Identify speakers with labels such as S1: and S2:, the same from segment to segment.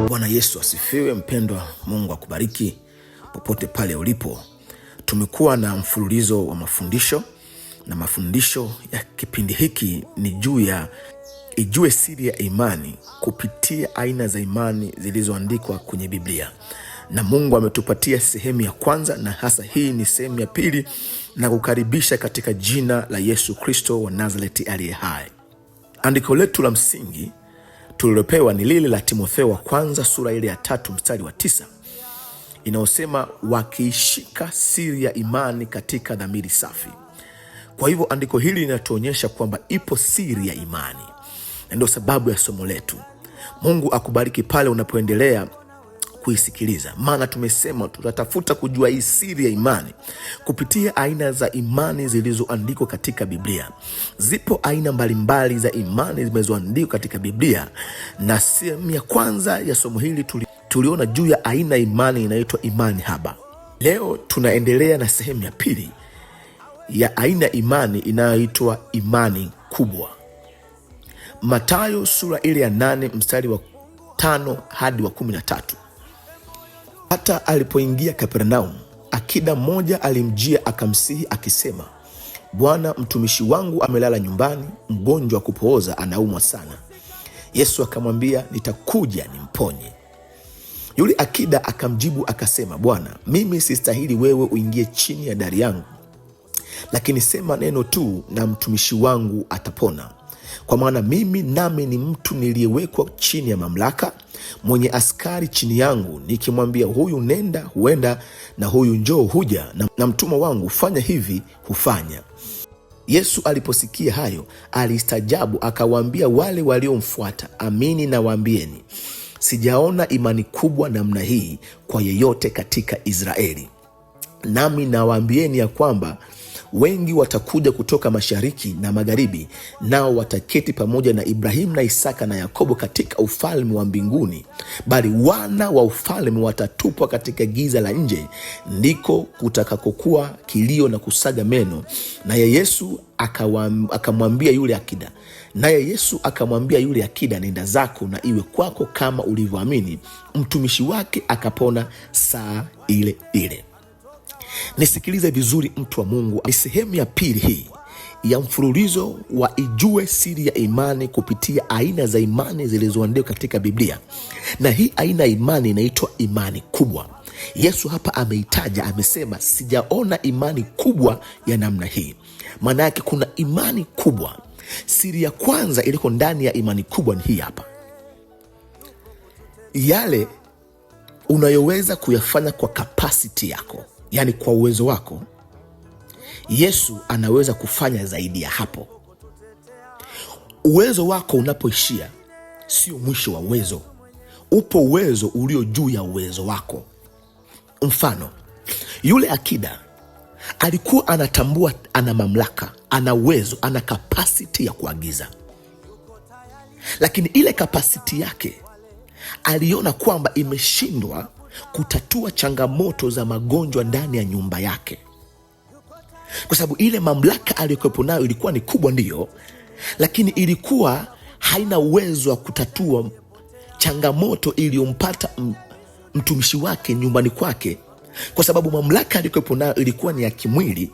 S1: Bwana Yesu asifiwe. Mpendwa, Mungu akubariki popote pale ulipo. Tumekuwa na mfululizo wa mafundisho, na mafundisho ya kipindi hiki ni juu ya ijue siri ya imani kupitia aina za imani zilizoandikwa kwenye Biblia. Na Mungu ametupatia sehemu ya kwanza, na hasa hii ni sehemu ya pili, na kukaribisha katika jina la Yesu Kristo wa Nazareti aliye hai. Andiko letu la msingi tulilopewa ni lile la Timotheo wa kwanza sura ile ya 3 mstari wa 9, inayosema wakiishika siri ya imani katika dhamiri safi. Kwa hivyo andiko hili linatuonyesha kwamba ipo siri ya imani, na ndio sababu ya somo letu. Mungu akubariki pale unapoendelea kuisikiliza, maana tumesema tutatafuta kujua hii siri ya imani kupitia aina za imani zilizoandikwa katika Biblia. Zipo aina mbalimbali za imani zilizoandikwa katika Biblia, na sehemu ya kwanza ya somo hili tuliona juu ya aina imani inaitwa imani haba. Leo tunaendelea na sehemu ya pili ya aina imani inayoitwa imani kubwa. Mathayo sura ile ya 8 mstari wa 5 hadi wa 13. Hata alipoingia Kapernaum, akida mmoja alimjia akamsihi akisema, Bwana, mtumishi wangu amelala nyumbani, mgonjwa wa kupooza, anaumwa sana. Yesu akamwambia, nitakuja nimponye. Yule akida akamjibu akasema, Bwana, mimi sistahili wewe uingie chini ya dari yangu, lakini sema neno tu na mtumishi wangu atapona. Kwa maana mimi nami ni mtu niliyewekwa chini ya mamlaka, mwenye askari chini yangu, nikimwambia huyu nenda, huenda, na huyu njoo, huja, na mtumwa wangu fanya hivi, hufanya. Yesu aliposikia hayo alistajabu, akawaambia wale waliomfuata, amini nawaambieni, sijaona imani kubwa namna hii kwa yeyote katika Israeli. Nami nawaambieni ya kwamba wengi watakuja kutoka mashariki na magharibi, nao wataketi pamoja na Ibrahimu na Isaka na Yakobo katika ufalme wa mbinguni, bali wana wa ufalme watatupwa katika giza la nje, ndiko kutakakokuwa kilio na kusaga meno. Naye Yesu akamwambia yule akida, nenda zako na iwe kwako kama ulivyoamini. Mtumishi wake akapona saa ile ile. Nisikilize vizuri, mtu wa Mungu. Ni sehemu ya pili hii ya mfululizo wa ijue siri ya imani kupitia aina za imani zilizoandikwa katika Biblia. Na hii aina ya imani inaitwa imani kubwa. Yesu hapa ameitaja, amesema sijaona imani kubwa ya namna hii. Maana yake kuna imani kubwa. Siri ya kwanza iliko ndani ya imani kubwa ni hii hapa. Yale unayoweza kuyafanya kwa capacity yako, yani kwa uwezo wako, Yesu anaweza kufanya zaidi ya hapo. Uwezo wako unapoishia, sio mwisho wa uwezo. Upo uwezo ulio juu ya uwezo wako. Mfano, yule akida alikuwa anatambua ana mamlaka, ana uwezo, ana capacity ya kuagiza. Lakini ile capacity yake aliona kwamba imeshindwa kutatua changamoto za magonjwa ndani ya nyumba yake, kwa sababu ile mamlaka aliyokuwepo nayo ilikuwa ni kubwa, ndiyo, lakini ilikuwa haina uwezo wa kutatua changamoto iliyompata mtumishi wake nyumbani kwake, kwa sababu mamlaka aliyokuwepo nayo ilikuwa ni ya kimwili,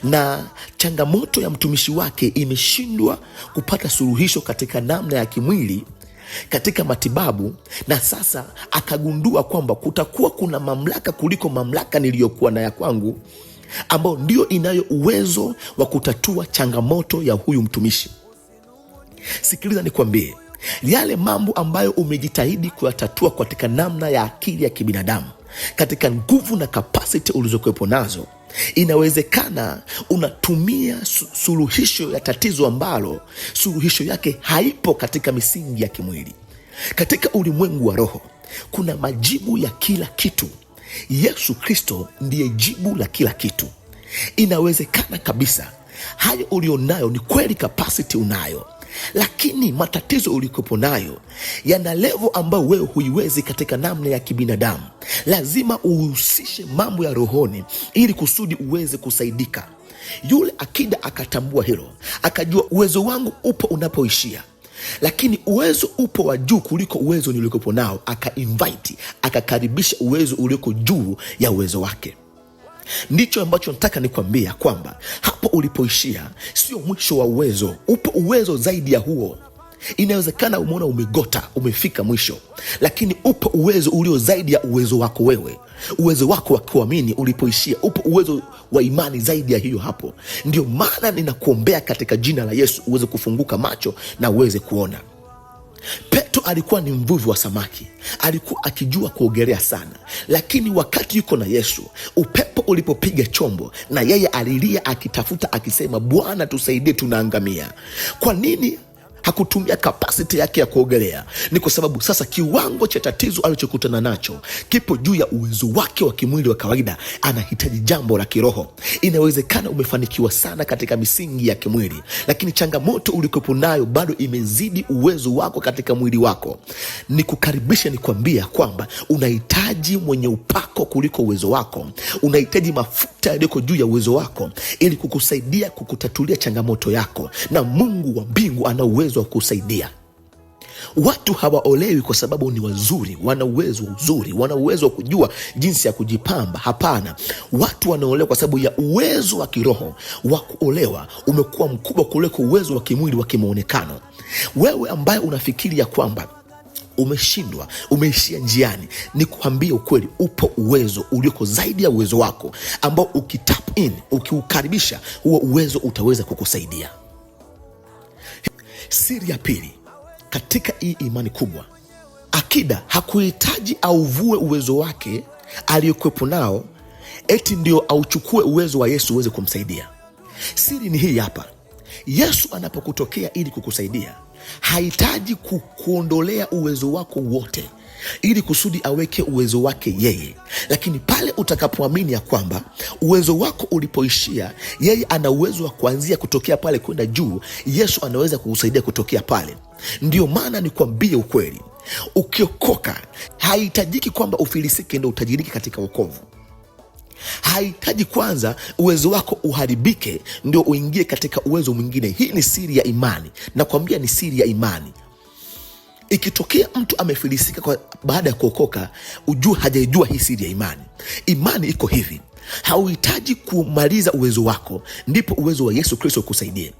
S1: na changamoto ya mtumishi wake imeshindwa kupata suluhisho katika namna ya kimwili, katika matibabu. Na sasa akagundua kwamba kutakuwa kuna mamlaka kuliko mamlaka niliyokuwa na ya kwangu, ambao ndio inayo uwezo wa kutatua changamoto ya huyu mtumishi. Sikiliza nikwambie, yale mambo ambayo umejitahidi kuyatatua katika namna ya akili ya kibinadamu, katika nguvu na capacity ulizokuwepo nazo, inawezekana unatumia suluhisho ya tatizo ambalo suluhisho yake haipo katika misingi ya kimwili. Katika ulimwengu wa roho kuna majibu ya kila kitu. Yesu Kristo ndiye jibu la kila kitu. Inawezekana kabisa hayo ulionayo ni kweli, capacity unayo, Lakini matatizo ulikopo nayo yana level ambayo wewe huiwezi katika namna ya kibinadamu. Lazima uhusishe mambo ya rohoni ili kusudi uweze kusaidika. Yule akida akatambua hilo, akajua uwezo wangu upo unapoishia, lakini uwezo upo wa juu kuliko uwezo nilikopo nao. Akakaribisha uwezo uliko juu ya uwezo wake. Ndicho ambacho nataka nikwambia kwamba hapo ulipoishia sio mwisho wa uwezo. Upo uwezo zaidi ya huo. Inawezekana umeona umegota, umefika mwisho, lakini upo uwezo ulio zaidi ya uwezo wako wewe. Uwezo wako wa kuamini ulipoishia, upo uwezo wa imani zaidi ya hiyo hapo. Ndio maana ninakuombea katika jina la Yesu uweze kufunguka macho na uweze kuona. Petro alikuwa ni mvuvi wa samaki, alikuwa akijua kuogelea sana, lakini wakati yuko na Yesu, upepo ulipopiga chombo na yeye alilia akitafuta akisema, Bwana tusaidie, tunaangamia. Kwa nini hakutumia kapasiti yake ya kuogelea? Ni kwa sababu sasa kiwango cha tatizo alichokutana nacho kipo juu ya uwezo wake wa kimwili wa kawaida. Anahitaji jambo la kiroho. Inawezekana umefanikiwa sana katika misingi ya kimwili, lakini changamoto ulikopo nayo bado imezidi uwezo wako katika mwili wako. Nikukaribisha nikwambia kwamba unahitaji mwenye upako kuliko uwezo wako. Unahitaji mafuta yaliyoko juu ya uwezo wako ili kukusaidia kukutatulia changamoto yako, na Mungu wa mbingu ana uwezo wa kusaidia. Watu hawaolewi kwa sababu ni wazuri, wana uwezo uzuri, wana uwezo wa kujua jinsi ya kujipamba. Hapana, watu wanaolewa kwa sababu ya uwezo wa kiroho wa kuolewa umekuwa mkubwa kuliko uwezo wa kimwili wa kimuonekano. Wewe ambaye unafikiri ya kwamba umeshindwa, umeishia njiani, ni kuambia ukweli, upo uwezo ulioko zaidi ya uwezo wako ambao ukitap in, ukiukaribisha, huo uwezo utaweza kukusaidia. Siri ya pili katika hii imani kubwa, akida hakuhitaji auvue uwezo wake aliyokuwepo nao eti ndio auchukue uwezo wa Yesu uweze kumsaidia. Siri ni hii hapa. Yesu anapokutokea ili kukusaidia, hahitaji kukuondolea uwezo wako wote ili kusudi aweke uwezo wake yeye. Lakini pale utakapoamini ya kwamba uwezo wako ulipoishia, yeye ana uwezo wa kuanzia kutokea pale kwenda juu, Yesu anaweza kukusaidia kutokea pale. Ndio maana nikwambie ukweli, ukiokoka haihitajiki kwamba ufilisike ndio utajiriki katika wokovu. Hahitaji kwanza uwezo wako uharibike ndio uingie katika uwezo mwingine. Hii ni siri ya imani. Nakwambia ni siri ya imani. Ikitokea mtu amefilisika baada ya kuokoka, ujue hajaijua hii siri ya imani. Imani iko hivi: hauhitaji kumaliza uwezo wako ndipo uwezo wa Yesu Kristo kusaidie.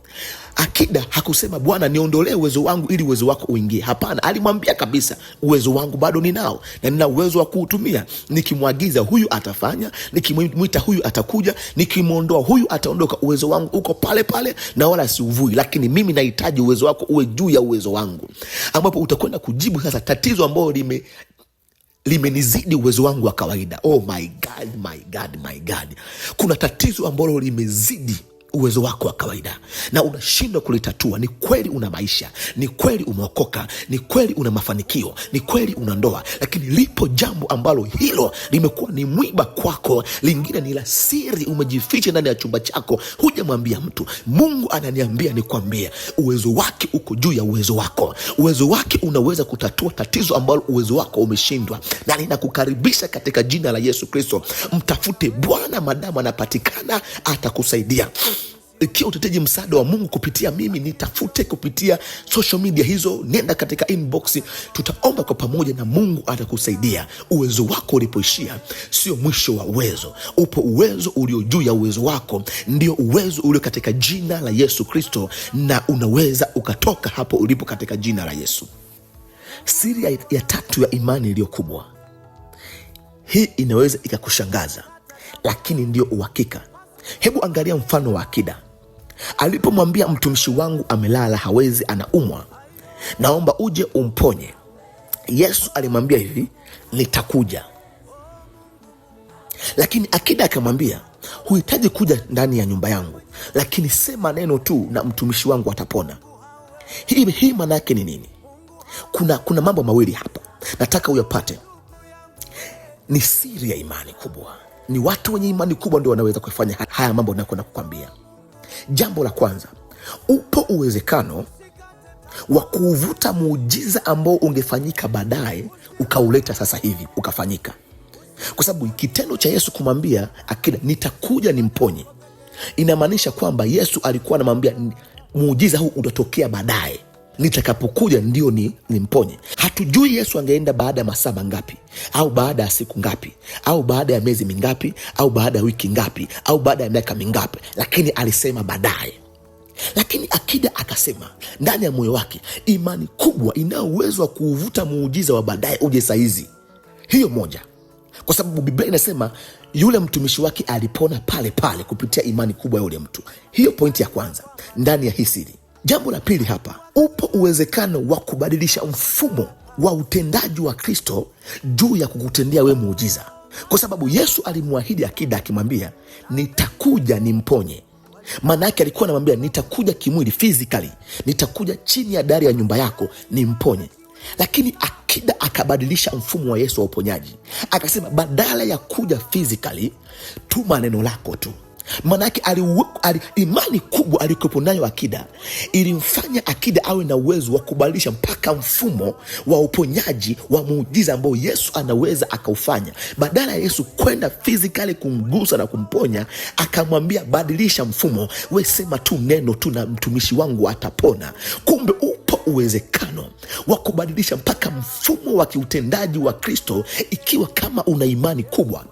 S1: Akida hakusema, Bwana niondolee uwezo wangu ili uwezo wako uingie. Hapana, alimwambia kabisa, uwezo wangu bado ninao na nina uwezo wa kuutumia. Nikimwagiza huyu atafanya, nikimwita huyu atakuja, nikimwondoa huyu ataondoka. Uwezo wangu uko pale pale na wala siuvui, lakini mimi nahitaji uwezo wako uwe juu ya uwezo wangu, ambapo utakwenda kujibu sasa tatizo ambalo limenizidi uwezo wangu wa kawaida. Oh my God, my God, my God. Kuna tatizo ambalo limezidi uwezo wako wa kawaida na unashindwa kulitatua. Ni kweli una maisha, ni kweli umeokoka, ni kweli una mafanikio, ni kweli una ndoa, lakini lipo jambo ambalo hilo limekuwa ni mwiba kwako. Lingine ni la siri, umejificha ndani ya chumba chako, hujamwambia mtu. Mungu ananiambia nikwambie, uwezo wake uko juu ya uwezo wako. Uwezo wake unaweza kutatua tatizo ambalo uwezo wako umeshindwa, na ninakukaribisha katika jina la Yesu Kristo. Mtafute Bwana madamu anapatikana, atakusaidia. Ikiwa utahitaji msaada wa Mungu kupitia mimi, nitafute kupitia social media hizo, nenda katika inbox, tutaomba kwa pamoja na Mungu atakusaidia. Uwezo wako ulipoishia sio mwisho wa uwezo. Upo uwezo ulio juu ya uwezo wako, ndio uwezo ulio katika jina la Yesu Kristo, na unaweza ukatoka hapo ulipo katika jina la Yesu. Siri ya tatu ya imani iliyo kubwa, hii inaweza ikakushangaza lakini ndio uhakika. Hebu angalia mfano wa akida. Alipomwambia mtumishi wangu amelala, hawezi, anaumwa, naomba uje umponye, Yesu alimwambia hivi, nitakuja. Lakini akida akamwambia, huhitaji kuja ndani ya nyumba yangu, lakini sema neno tu na mtumishi wangu atapona. Hii maana yake ni nini? Kuna mambo mawili hapa nataka uyapate. Ni siri ya imani kubwa. Ni watu wenye imani kubwa ndio wanaweza kufanya haya mambo na kukwambia. Jambo la kwanza, upo uwezekano wa kuuvuta muujiza ambao ungefanyika baadaye ukauleta sasa hivi ukafanyika. Kwa sababu kitendo cha Yesu kumwambia akida nitakuja nimponye, inamaanisha kwamba Yesu alikuwa anamwambia muujiza huu utatokea baadaye, nitakapokuja ndio nimponye. Hatujui Yesu angeenda baada ya masaa mangapi, au baada ya siku ngapi, au baada ya miezi mingapi, au baada ya wiki ngapi, au baada ya miaka mingapi, lakini alisema baadaye. Lakini akida akasema ndani ya moyo wake, imani kubwa ina uwezo wa kuuvuta muujiza wa baadaye uje saizi. Hiyo moja, kwa sababu Biblia inasema yule mtumishi wake alipona pale pale kupitia imani kubwa ya yule mtu. Hiyo pointi ya kwanza ndani ya hii siri. Jambo la pili hapa, upo uwezekano wa kubadilisha mfumo wa utendaji wa Kristo juu ya kukutendea we muujiza. Kwa sababu Yesu alimwahidi akida akimwambia nitakuja nimponye. Maana yake alikuwa anamwambia nitakuja kimwili, physically, nitakuja chini ya dari ya nyumba yako nimponye. Lakini akida akabadilisha mfumo wa Yesu wa uponyaji, akasema badala ya kuja physically, tuma neno lako tu. Manake imani kubwa alikuwepo nayo akida ilimfanya akida awe na uwezo wa kubadilisha mpaka mfumo wa uponyaji wa muujiza ambao Yesu anaweza akaufanya. Badala ya Yesu kwenda physically kumgusa na kumponya, akamwambia badilisha mfumo, we sema tu neno tu na mtumishi wangu atapona. Kumbe upo uwezekano wa kubadilisha mpaka mfumo wa kiutendaji wa Kristo ikiwa kama una imani kubwa.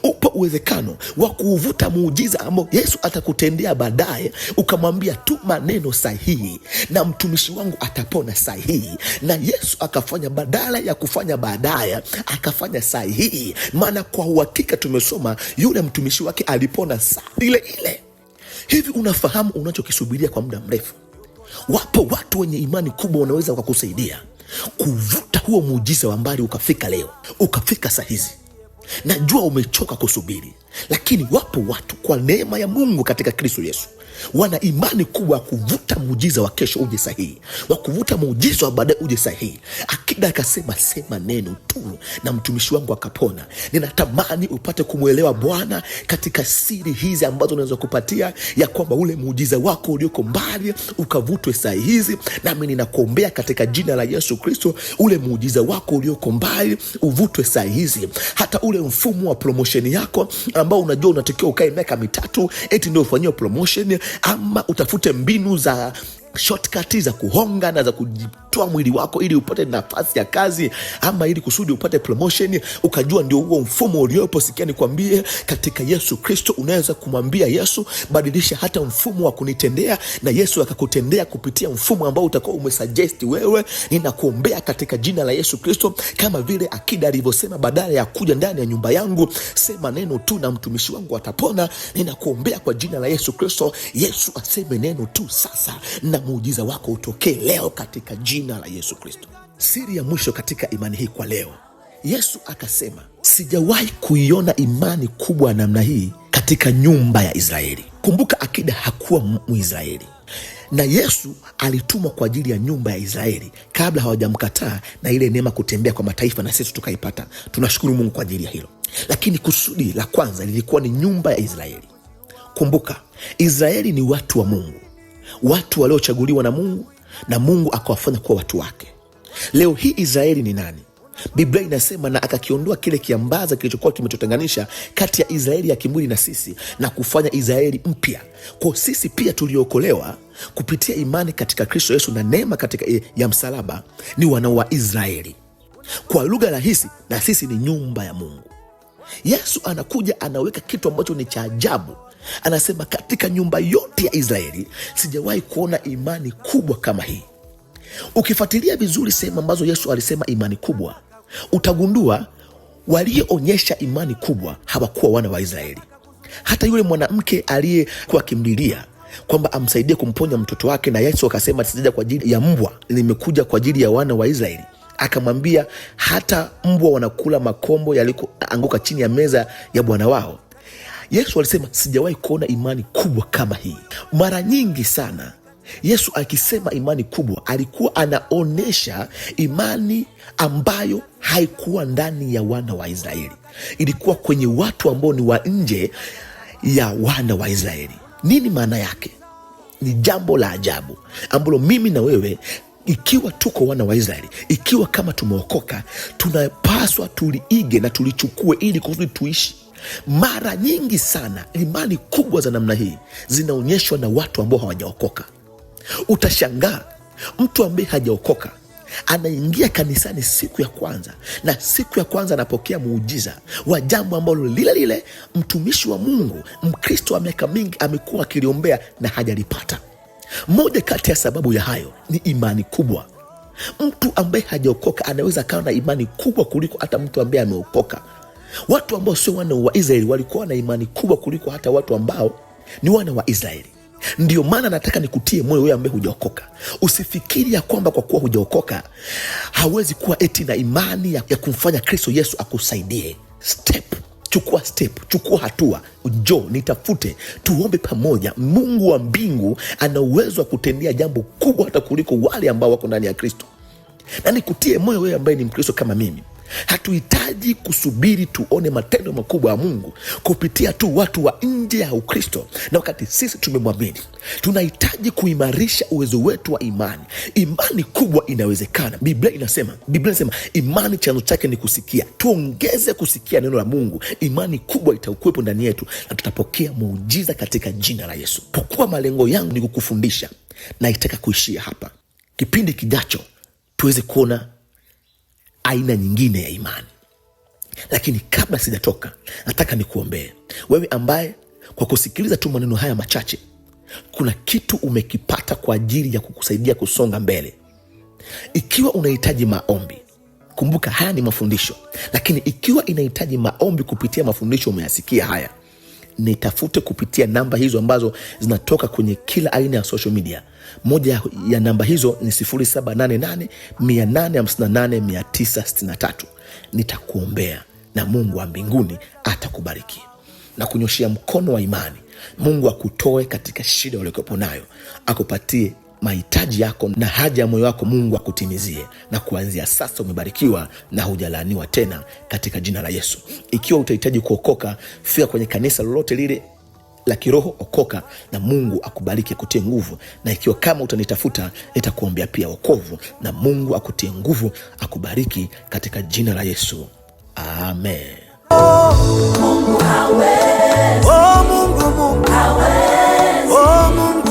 S1: Upo uwezekano wa kuuvuta muujiza ambao Yesu atakutendea baadaye, ukamwambia tu maneno sahihi na mtumishi wangu atapona sahihi, na Yesu akafanya, badala ya kufanya baadaye akafanya sahihi. Maana kwa uhakika tumesoma yule mtumishi wake alipona saa ile ile. Hivi unafahamu unachokisubiria kwa muda mrefu? Wapo watu wenye imani kubwa wanaweza kukusaidia kuvuta huo muujiza wa mbali ukafika leo, ukafika saa hizi. Najua umechoka kusubiri, lakini wapo watu kwa neema ya Mungu katika Kristo Yesu wana imani kubwa ya kuvuta muujiza wa kesho uje sahihi, wa kuvuta muujiza wa baadaye uje sahihi. Akida akasema sema neno tu na mtumishi wangu akapona. Ninatamani upate kumwelewa Bwana katika siri hizi ambazo unaweza kupatia, ya kwamba ule muujiza wako ulioko mbali ukavutwe saa hizi. Nami ninakuombea katika jina la Yesu Kristo, ule muujiza wako ulioko mbali uvutwe saa hizi. Hata ule mfumo wa promotion yako ambao unajua unatakiwa ukae miaka 3 eti ndio ufanyiwe promotion, ama utafute mbinu za shortcut za kuhonga na za kujitoa mwili wako ili upate nafasi ya kazi, ama ili kusudi upate promotion, ukajua ndio huo mfumo uliopo. Sikia nikwambie, katika Yesu Kristo unaweza kumwambia Yesu badilisha hata mfumo wa kunitendea, na Yesu akakutendea kupitia mfumo ambao utakuwa umesuggest wewe. Ninakuombea katika jina la Yesu Kristo, kama vile akida alivyosema, badala ya kuja ndani ya nyumba yangu sema neno tu na mtumishi wangu atapona. Ninakuombea kwa jina la Yesu Kristo, Yesu aseme neno tu sasa na muujiza wako utokee leo katika jina la Yesu Kristo. Siri ya mwisho katika imani hii kwa leo, Yesu akasema sijawahi kuiona imani kubwa namna hii katika nyumba ya Israeli. Kumbuka akida hakuwa Mwisraeli, na Yesu alitumwa kwa ajili ya nyumba ya Israeli kabla hawajamkataa na ile neema kutembea kwa mataifa na sisi tukaipata. Tunashukuru Mungu kwa ajili ya hilo, lakini kusudi la kwanza lilikuwa ni nyumba ya Israeli. Kumbuka Israeli ni watu wa Mungu, watu waliochaguliwa na Mungu, na Mungu akawafanya kuwa watu wake. Leo hii Israeli ni nani? Biblia inasema na akakiondoa kile kiambaza kilichokuwa kimetutenganisha kati ya Israeli ya kimwili na sisi, na kufanya Israeli mpya. Kwa sisi pia tuliokolewa kupitia imani katika Kristo Yesu na neema katika ya msalaba ni wana wa Israeli. Kwa lugha rahisi, na sisi ni nyumba ya Mungu. Yesu anakuja anaweka kitu ambacho ni cha ajabu. Anasema katika nyumba yote ya Israeli sijawahi kuona imani kubwa kama hii. Ukifuatilia vizuri sehemu ambazo Yesu alisema imani kubwa, utagundua walioonyesha imani kubwa hawakuwa wana wa Israeli. Hata yule mwanamke aliyekuwa akimlilia kwamba amsaidie kumponya mtoto wake, na Yesu akasema sijaja kwa ajili ya mbwa, nimekuja kwa ajili ya wana wa Israeli. Akamwambia hata mbwa wanakula makombo yalikoanguka chini ya meza ya bwana wao. Yesu alisema sijawahi kuona imani kubwa kama hii. Mara nyingi sana Yesu akisema imani kubwa alikuwa anaonesha imani ambayo haikuwa ndani ya wana wa Israeli, ilikuwa kwenye watu ambao ni wa nje ya wana wa Israeli. Nini maana yake? Ni jambo la ajabu ambalo mimi na wewe Ikiwa tuko wana wa Israeli, ikiwa kama tumeokoka, tunapaswa tuliige na tulichukue ili kusudi tuishi. Mara nyingi sana imani kubwa za namna hii zinaonyeshwa na watu ambao hawajaokoka. Utashangaa mtu ambaye hajaokoka anaingia kanisani siku ya kwanza, na siku ya kwanza anapokea muujiza wa jambo ambalo lile lile mtumishi wa Mungu, Mkristo wa miaka mingi amekuwa akiliombea na hajalipata. Moja kati ya sababu ya hayo ni imani kubwa. Mtu ambaye hajaokoka anaweza kawa na imani kubwa kuliko hata mtu ambaye ameokoka. Watu ambao sio wana wa Israeli walikuwa na imani kubwa kuliko hata watu ambao ni wana wa Israeli. Ndio maana nataka nikutie moyo wewe ambaye hujaokoka. Usifikiri ya kwamba kwa kuwa hujaokoka hawezi kuwa eti na imani ya kumfanya Kristo Yesu akusaidie. Chukua hatua. Njoo nitafute, tuombe pamoja. Mungu wa mbingu ana uwezo wa kutendea jambo kubwa hata kuliko wale ambao wako ndani ya Kristo. Na nikutie moyo wewe ambaye ni Mkristo kama mimi. Hatuhitaji kusubiri tuone matendo makubwa ya Mungu kupitia tu watu wa nje ya Ukristo, na wakati sisi tumemwamini. Tunahitaji kuimarisha uwezo wetu wa imani. Imani kubwa inawezekana. Biblia inasema imani chanzo chake ni kusikia. Tuongeze kusikia neno la Mungu, imani kubwa itakuwepo ndani yetu na tutapokea muujiza katika jina la Yesu. Pokuwa malengo yangu ni kukufundisha, na itaka kuishia hapa. Kipindi kijacho tuweze kuona aina nyingine ya imani. Lakini kabla sijatoka, nataka nikuombee wewe ambaye kwa kusikiliza tu maneno haya machache kuna kitu umekipata kwa ajili ya kukusaidia kusonga mbele. Ikiwa unahitaji maombi, kumbuka haya ni mafundisho, lakini ikiwa inahitaji maombi kupitia mafundisho umeyasikia haya, nitafute kupitia namba hizo ambazo zinatoka kwenye kila aina ya social media. Moja ya namba hizo ni 0788858963. Nitakuombea na Mungu wa mbinguni atakubariki na kunyoshia mkono wa imani. Mungu akutoe katika shida uliyokuwa nayo, akupatie mahitaji yako na haja ya moyo wako Mungu akutimizie, na kuanzia sasa umebarikiwa na hujalaaniwa tena katika jina la Yesu. Ikiwa utahitaji kuokoka, fika kwenye kanisa lolote lile la kiroho, okoka na Mungu akubariki, akutie nguvu. Na ikiwa kama utanitafuta, nitakuombea pia wokovu na Mungu akutie nguvu, akubariki katika jina la Yesu. Amen.
S2: Mungu hawezi. Mungu hawezi. Mungu